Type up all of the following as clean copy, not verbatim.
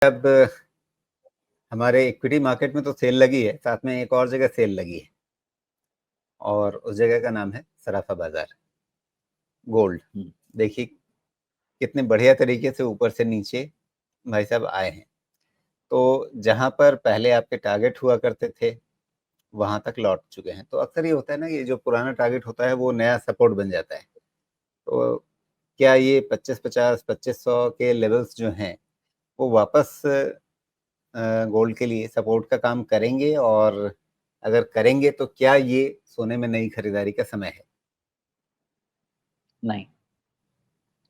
अब हमारे equity market में तो सेल लगी है, साथ में एक और जगह सेल लगी है और उस जगह का नाम है सराफा बाजार गोल्ड। देखिए कितने बढ़िया तरीके से ऊपर से नीचे भाई साहब आए हैं। तो जहां पर पहले आपके टारगेट हुआ करते थे वहां तक लौट चुके हैं। तो अक्सर ये होता है ना, ये जो पुराना टारगेट होता है वो नया सपोर्ट बन जाता है। तो क्या ये 2550 2500 के लेवल्स जो हैं वो वापस गोल्ड के लिए सपोर्ट का काम करेंगे? और अगर करेंगे तो क्या ये सोने में नई खरीदारी का समय है? नहीं,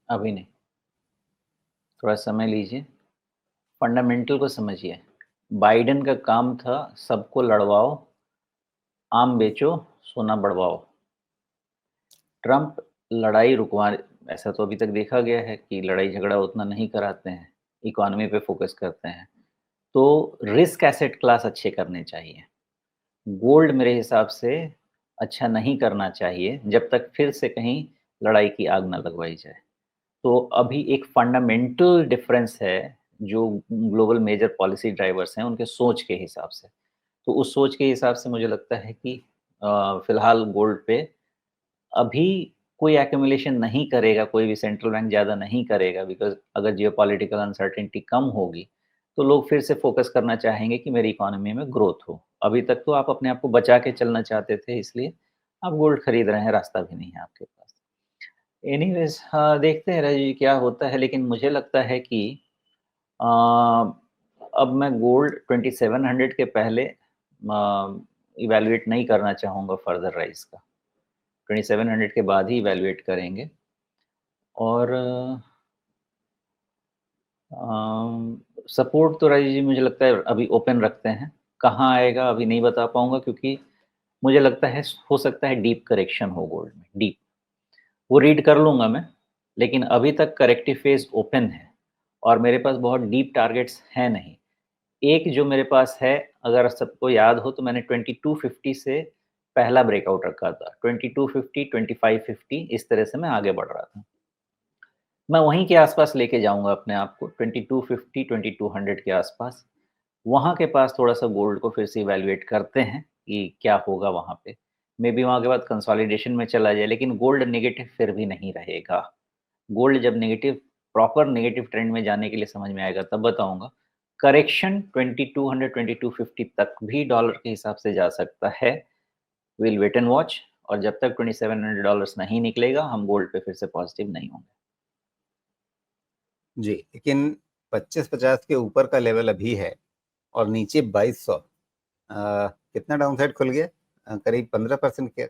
अभी नहीं। थोड़ा समय लीजिए, फंडामेंटल को समझिए। बाइडेन का काम था सबको लड़वाओ, आम बेचो, सोना बढ़वाओ। ट्रंप लड़ाई रुकवा, ऐसा तो अभी तक देखा गया है कि लड़ाई झगड़ा उतना नहीं कराते हैं, इकोनॉमी पे फोकस करते हैं। तो रिस्क एसेट क्लास अच्छे करने चाहिए। गोल्ड मेरे हिसाब से अच्छा नहीं करना चाहिए जब तक फिर से कहीं लड़ाई की आग ना लगवाई जाए। तो अभी एक फंडामेंटल डिफरेंस है जो ग्लोबल मेजर पॉलिसी ड्राइवर्स हैं उनके सोच के हिसाब से। तो उस सोच के हिसाब से मुझे लगता है कि फिलहाल गोल्ड पे अभी कोई एक्यूमुलेशन नहीं करेगा, कोई भी सेंट्रल बैंक ज़्यादा नहीं करेगा, बिकॉज़ अगर जियोपॉलिटिकल अनसर्टेनिटी कम होगी, तो लोग फिर से फ़ोकस करना चाहेंगे कि मेरी इकोनॉमी में ग्रोथ हो। अभी तक तो आप अपने आप को बचा के चलना चाहते थे, इसलिए आप गोल्ड खरीद रहे हैं, रास्ता भी नहीं है आपके पास। एनीवेज़ हाँ, देखते हैं जी क्या होता है, लेकिन मुझे लगता है कि अ, अब मैं गोल्ड 2700 के पहले इवैल्यूएट नहीं करना चाहूँगा फर्दर राइज़ का। 2700 के बाद ही इवैल्यूएट करेंगे। और सपोर्ट तो राजीव जी मुझे लगता है अभी ओपन रखते हैं। कहाँ आएगा अभी नहीं बता पाऊँगा, क्योंकि मुझे लगता है हो सकता है डीप करेक्शन हो गोल्ड में, डीप। वो रीड कर लूँगा मैं, लेकिन अभी तक करेक्टिव फेज़ ओपन है और मेरे पास बहुत डीप टारगेट्स हैं नहीं। एक जो मेरे पास है, अगर सबको याद हो तो मैंने 2250 से पहला ब्रेकआउट रखा था। 2250, 2550 इस तरह से मैं आगे बढ़ रहा था। मैं वहीं के आस-पास लेके जाऊँगा अपने आप को 2250, 2200 के आस-पास। वहाँ के पास थोड़ा-सा गोल्ड को फिर से इवैल्यूएट करते हैं कि क्या होगा वहाँ पे। मेबी वहाँ के बाद कंसोलिडेशन में चला जाए, लेकिन गोल्ड नेगेटिव फिर भी नहीं रहेगा। गोल्ड जब नेगेटिव, प्रॉपर नेगेटिव ट्रेंड में जाने के लिए समझ में आएगा तब बताऊँगा। करेक्शन 2200, 2250 तक भी डॉलर के हिसाब से जा सकता है। विल वेट एंड वॉच, और जब तक $2700 नहीं निकलेगा, हम गोल्ड पे फिर से पॉजिटिव नहीं होंगे। जी, लेकिन 2550 के ऊपर का लेवल अभी है और नीचे 2200, कितना डाउनसाइड खुल गया? करीब 15% के।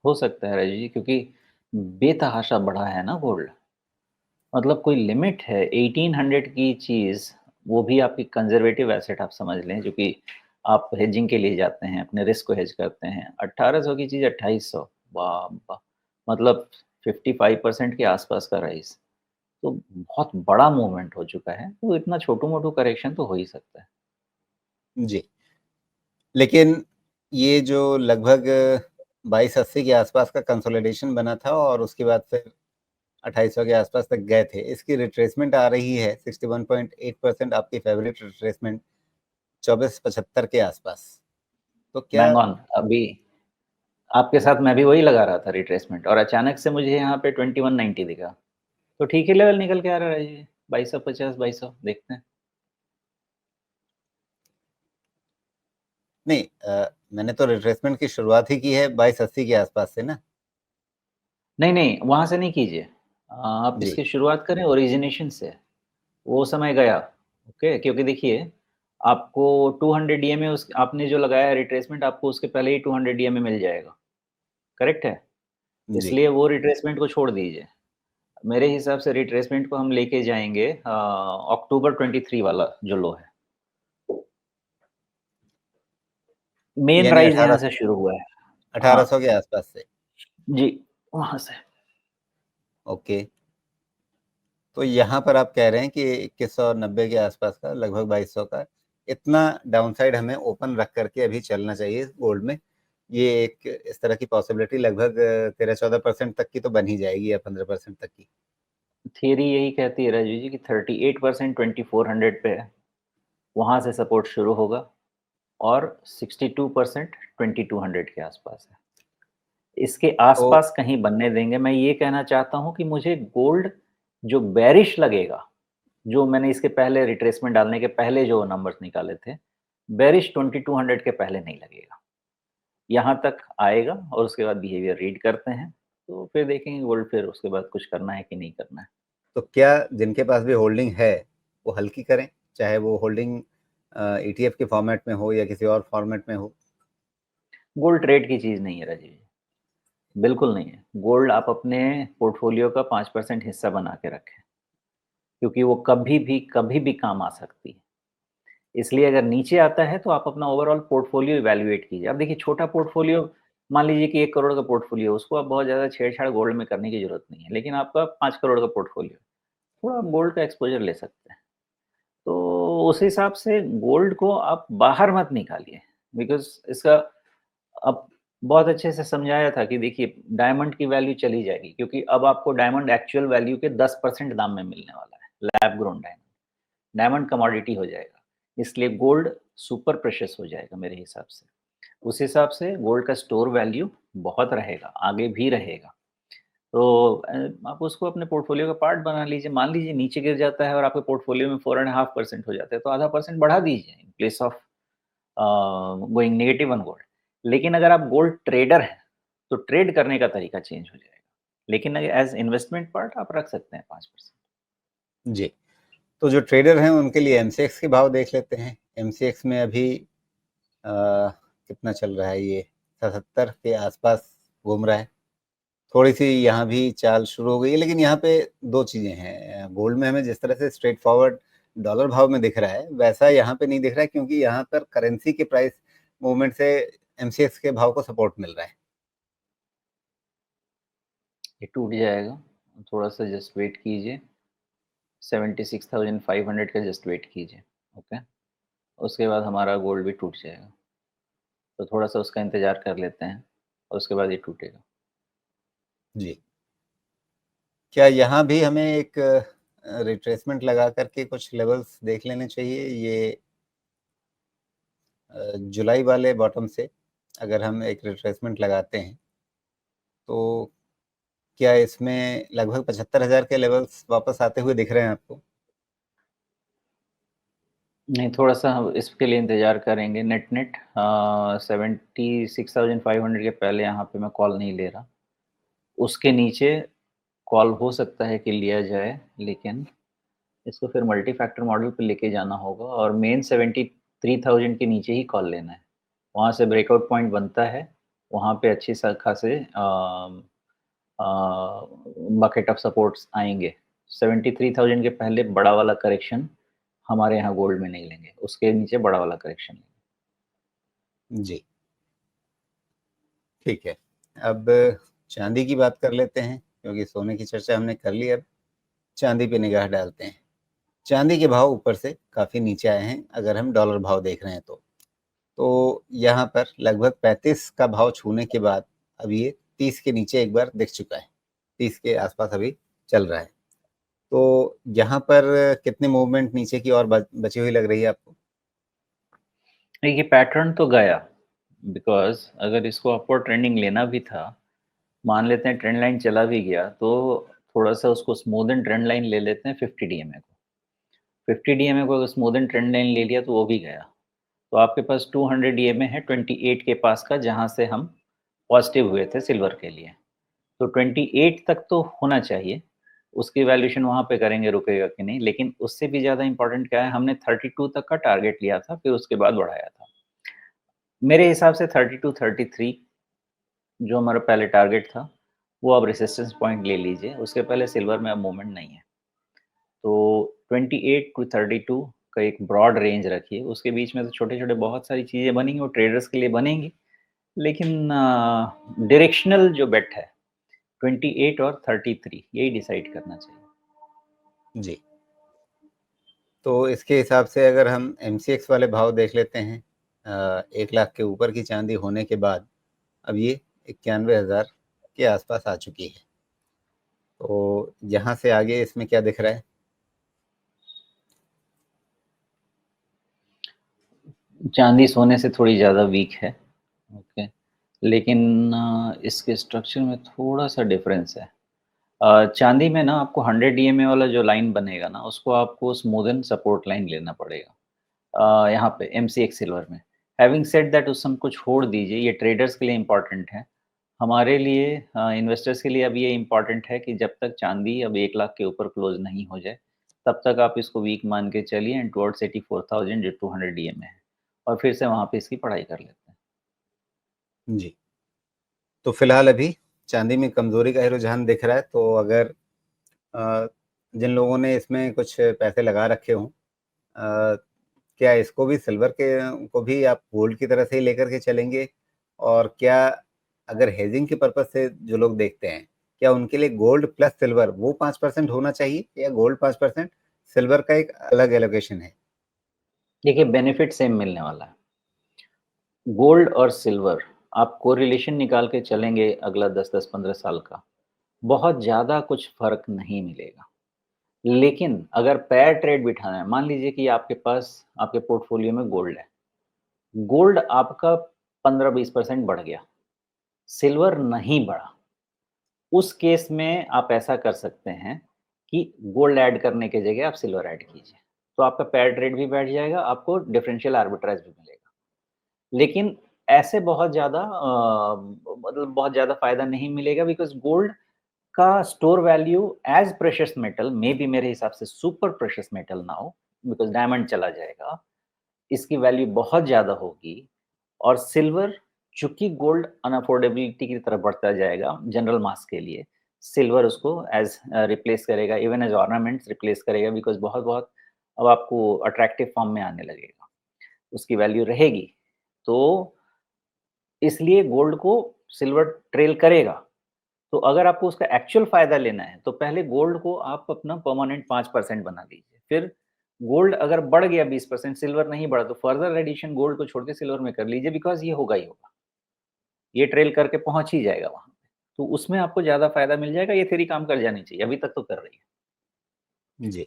हो सकता है राजू जी, क्योंकि बेतहाशा बढ़ा है ना गोल्ड। मतलब कोई लिमिट है 1800 की चीज़, वो भी आपकी कंजर्वेटिव एसेट आप समझ लें, जो कि आप हेजिंग के लिए जाते हैं, अपने रिस्क को हेज करते हैं। 1800 की चीज़ 2800, वाह वाह! मतलब 55% के आसपास का राइज। तो बहुत बड़ा मूवमेंट हो चुका है, तो इतना छोटू मोटू करेक्शन तो हो ही सकता है। जी, लेकिन ये जो लगभग 2280 के आसपास का कंसोलिडेशन बना था और उसके बाद फिर 2800 के आसपास तक गए थे, इसकी रिट्रेसमेंट आ रही है 61.8%, आपकी फेवरेट रिट्रेसमेंट 2475 के आसपास। तो क्या? Bang on. अभी आपके साथ मैं भी वही लगा रहा था रिट्रेसमेंट, और अचानक से मुझे यहाँ पे 2190 दिखा। तो ठीक ही लेवल निकल के आ रहा है ये, 2250, 2200 देखते हैं। नहीं, मैंने तो रिट्रेसमेंट की शुरुआत ही की है 2280 के आसपास से ना। नहीं नहीं, वहां से नहीं कीजिए। आप जी। इसकी शुरुआत करें ओरिजिनेशन से। वो समय गया। ओके, क्योंकि देखिए आपको 200 डीएमए, उस आपने जो लगाया है रिट्रेसमेंट, आपको उसके पहले ही 200 डीएमए मिल जाएगा। करेक्ट है। जी। इसलिए वो रिट्रेसमेंट को छोड़ दीजिए। मेरे हिसाब से रिट्रेसमेंट को हम लेके जाएंगे अक्टूबर 23 वाला जो लो है। मेन यानी राइज 18, यहाँ से शुरू हुआ है। हाँ 1800 के आसपास से। जी, वहां से। ओके। तो यहाँ पर आप कह रहे हैं कि 2190 के आसपास का, लगभग 2200 का, इतना डाउनसाइड हमें ओपन रख करके अभी चलना चाहिए गोल्ड में। ये एक इस तरह की पॉसिबिलिटी लगभग 13-14% तक की तो बन ही जाएगी, या 15% तक की। थियरी यही कहती है राजू जी कि 38% 2400 पे है, वहाँ से सपोर्ट शुरू होगा और 62% 2200 के आसपास है। इसके आसपास कहीं बनने देंगे। मैं ये कहना चाहता हूँ कि मुझे गोल्ड जो बेरिश लगेगा, जो मैंने इसके पहले रिट्रेसमेंट डालने के पहले जो नंबर्स निकाले थे, बेरिश 2200 के पहले नहीं लगेगा। यहाँ तक आएगा और उसके बाद बिहेवियर रीड करते हैं, तो फिर देखेंगे गोल्ड, फिर उसके बाद कुछ करना है कि नहीं करना है। तो क्या जिनके पास भी होल्डिंग है वो हल्की करें, चाहे वो होल्डिंग ईटीएफ के फॉर्मेट में हो या किसी और फॉर्मेट में हो? गोल्ड ट्रेड की चीज़ नहीं है राजीव जी, बिल्कुल नहीं है। गोल्ड आप अपने पोर्टफोलियो का 5% हिस्सा बना के रखें, क्योंकि वो कभी भी काम आ सकती है। इसलिए अगर नीचे आता है तो आप अपना ओवरऑल पोर्टफोलियो इवैल्यूएट कीजिए। अब देखिए छोटा पोर्टफोलियो, मान लीजिए कि 1 करोड़ का पोर्टफोलियो, उसको आप बहुत ज़्यादा छेड़-छाड़ गोल्ड में करने की ज़रूरत नहीं है। लेकिन आपका 5 करोड़ का पोर्टफोलियो, थोड़ा आप गोल्ड का एक्सपोज़र ले सकते हैं। तो उस हिसाब से गोल्ड को आप बाहर मत निकालिए, बिकॉज़ इसका अब बहुत अच्छे से समझाया था कि देखिए डायमंड की वैल्यू चली जाएगी, क्योंकि अब आपको डायमंड एक्चुअल वैल्यू के 10% दाम में मिलने वाला है, lab grown diamond. Diamond commodity हो जाएगा, इसलिए गोल्ड सुपर प्रेशियस हो जाएगा मेरे हिसाब से। उस हिसाब से गोल्ड का स्टोर वैल्यू बहुत रहेगा, आगे भी रहेगा। तो आप उसको अपने पोर्टफोलियो का पार्ट बना लीजिए। मान लीजिए नीचे गिर जाता है और आपके पोर्टफोलियो में 4.5% हो जाता है, तो आधा परसेंट बढ़ा दीजिए in place of going negative on gold. लेकिन अगर आप गोल्ड ट्रेडर हैं, तो ट्रेड करने का तरीका चेंज हो जाएगा। लेकिन अगर एज़ इन्वेस्टमेंट पार्ट आप रख सकते हैं 5%। जी, तो जो ट्रेडर हैं उनके लिए एमसीएक्स के भाव देख लेते हैं। एमसीएक्स में अभी कितना चल रहा है, ये 77 के आसपास घूम रहा है। थोड़ी सी यहाँ भी चाल शुरू हो गई है, लेकिन यहाँ पे दो चीज़ें हैं। गोल्ड में हमें जिस तरह से स्ट्रेट फॉरवर्ड डॉलर भाव में दिख रहा है, वैसा यहाँ पे नहीं दिख रहा है, क्योंकि यहाँ पर करेंसी के प्राइस मूवमेंट से एमसीएक्स के भाव को सपोर्ट मिल रहा है। ये टूट जाएगा, थोड़ा सा जस्ट वेट कीजिए। 76,500 का जस्ट वेट कीजिए, ओके। उसके बाद हमारा गोल्ड भी टूट जाएगा, तो थोड़ा सा उसका इंतज़ार कर लेते हैं और उसके बाद ये टूटेगा। जी, क्या यहाँ भी हमें एक रिट्रेसमेंट लगा करके कुछ लेवल्स देख लेने चाहिए? ये जुलाई वाले बॉटम से अगर हम एक रिट्रेसमेंट लगाते हैं, तो क्या इसमें लगभग 75,000 के लेवल्स वापस आते हुए दिख रहे हैं आपको? नहीं, थोड़ा सा हम इसके लिए इंतज़ार करेंगे। नेट 76,500 के पहले यहाँ पे मैं कॉल नहीं ले रहा। उसके नीचे कॉल हो सकता है कि लिया जाए, लेकिन इसको फिर मल्टी फैक्टर मॉडल पे लेके जाना होगा और मेन 73,000 के नीचे ही कॉल लेना है। वहाँ से ब्रेकआउट पॉइंट बनता है, वहाँ पे अच्छी खासे बकेट ऑफ सपोर्ट्स आएँगे। 73,000 के पहले बड़ा वाला करेक्शन हमारे यहाँ गोल्ड में नहीं लेंगे, उसके नीचे बड़ा वाला करेक्शन लेंगे। जी, ठीक है। अब चांदी की बात कर लेते हैं, क्योंकि सोने की चर्चा हमने कर ली, अब चांदी पे निगाह डालते हैं। चांदी के भाव ऊपर से काफ़ी नीचे आए हैं, अगर हम डॉलर भाव देख रहे हैं तो। तो यहाँ पर लगभग 35 का भाव छूने के बाद अब ये 30 के नीचे एक बार दिख चुका है, 30 के आसपास अभी चल रहा है। तो यहाँ पर कितनी मूवमेंट नीचे की और बची हुई लग रही है आपको? देखिए पैटर्न तो गया, बिकॉज़ अगर इसको अपवर्ड ट्रेंडिंग लेना भी था, मान लेते हैं ट्रेंड लाइन चला भी गया, तो थोड़ा-सा उसको स्मूदेन ट्रेंड लाइन ले लेते हैं 50 डीएमए को। 50 डीएमए को अगर स्मूदेन ट्रेंड लाइन ले लिया तो वो भी गया। तो आपके पास 200 डीएमए है 28 के पास का, जहाँ से हम पॉजिटिव हुए थे सिल्वर के लिए। तो 28 तक तो होना चाहिए, उसकी वैल्यूएशन वहाँ पे करेंगे रुकेगा कि नहीं। लेकिन उससे भी ज़्यादा इम्पोर्टेंट क्या है, हमने 32 तक का टारगेट लिया था, फिर उसके बाद बढ़ाया था। मेरे हिसाब से 32-33 जो हमारा पहले टारगेट था, वो अब रेजिस्टेंस पॉइंट ले लीजिए। उसके पहले सिल्वर में अब मूवमेंट नहीं है। तो 28 टू 32 का एक ब्रॉड रेंज रखिए। उसके बीच में तो छोटे-छोटे बहुत सारी चीज़ें बनेंगी, वो ट्रेडर्स के लिए बनेंगी। लेकिन डायरेक्शनल जो बेट है 28 और 33 यही डिसाइड करना चाहिए। जी। तो इसके हिसाब से अगर हम एमसीएक्स वाले भाव देख लेते हैं, 1 लाख के ऊपर की चांदी होने के बाद अब ये 91,000 के आसपास आ चुकी है। तो यहाँ से आगे इसमें क्या दिख रहा है? चांदी सोने से थोड़ी ज़्यादा वीक है, ओके, लेकिन इसके स्ट्रक्चर में थोड़ा-सा डिफरेंस है। चांदी में ना आपको 100 डीएमए वाला जो लाइन बनेगा ना, उसको आपको स्मूदन सपोर्ट लाइन लेना पड़ेगा। यहाँ पे एमसीएक्स सिल्वर में। हैविंग सेड दैट उस सम को छोड़ दीजिए, ये ट्रेडर्स के लिए इम्पोर्टेंट है। हमारे लिए इन्वेस्टर्स के लिए अब ये इम्पोर्टेंट है कि जब तक चांदी अब 1 लाख के ऊपर क्लोज़ नहीं हो जाए, तब तक आप इसको वीक मान के चलिए एंड टुवर्ड्स 84,000 जो 200 डीएमए है और फिर से वहाँ पे इसकी पढ़ाई कर लेते हैं। जी। तो फिलहाल अभी चांदी में कमज़ोरी का ही रुझान दिख रहा है, तो अगर जिन लोगों ने इसमें कुछ पैसे लगा रखे हों, क्या इसको भी सिल्वर के को भी आप गोल्ड की तरह से ही लेकर के चलेंगे? और क्या अगर हेजिंग के पर्पज़ से जो लोग देखते हैं, क्या उनके लिए गोल्ड प्लस सिल्वर वो 5% होना चाहिए या गोल्ड 5%, सिल्वर का एक अलग एलोकेशन है? देखिए बेनिफिट सेम मिलने वाला है। गोल्ड और सिल्वर आप कोरिलेशन निकाल के चलेंगे अगला 10-10, 15 साल का, बहुत ज़्यादा कुछ फ़र्क नहीं मिलेगा। लेकिन अगर पेयर ट्रेड बिठाना है, मान लीजिए कि आपके पास आपके पोर्टफोलियो में गोल्ड है। गोल्ड आपका 15-20% बढ़ गया, सिल्वर नहीं बढ़ा। उस केस में आप ऐसा कर सकते हैं कि गोल्ड ऐड करने की जगह आप सिल्वर ऐड कीजिए। तो आपका पेयर ट्रेड भी बैठ जाएगा, आपको डिफरेंशियल आर्बिट्राज भी मिलेगा। लेकिन ऐसे बहुत ज़्यादा मतलब बहुत ज़्यादा फ़ायदा नहीं मिलेगा बिकॉज़ गोल्ड का store value as precious metal may be मेरे हिसाब से super precious metal now because diamond चला जाएगा। इसकी वैल्यू बहुत ज़्यादा होगी और सिल्वर चूँकि गोल्ड अनअफोर्डेबिलिटी की तरफ बढ़ता जाएगा जनरल मास के लिए, सिल्वर उसको एज़ रिप्लेस करेगा, इवन एज़ ऑर्नामेंट्स रिप्लेस करेगा बिकॉज़ बहुत-बहुत अब आपको अट्रैक्टिव फॉर्म में आने लगेगा, उसकी वैल्यू रहेगी। तो इसलिए गोल्ड को सिल्वर ट्रेल करेगा। तो अगर आपको उसका एक्चुअल फ़ायदा लेना है, तो पहले गोल्ड को आप अपना परमानेंट 5% बना लीजिए। फिर गोल्ड अगर बढ़ गया 20%, सिल्वर नहीं बढ़ा, तो फर्दर एडिशन गोल्ड को छोड़ के सिल्वर में कर लीजिए बिकॉज़ ये होगा ही होगा। ये ट्रेल करके पहुँच ही जाएगा वहाँ पे। तो उसमें आपको ज़्यादा फ़ायदा मिल जाएगा, ये थ्योरी काम कर जानी चाहिए। अभी तक तो कर रही है। जी।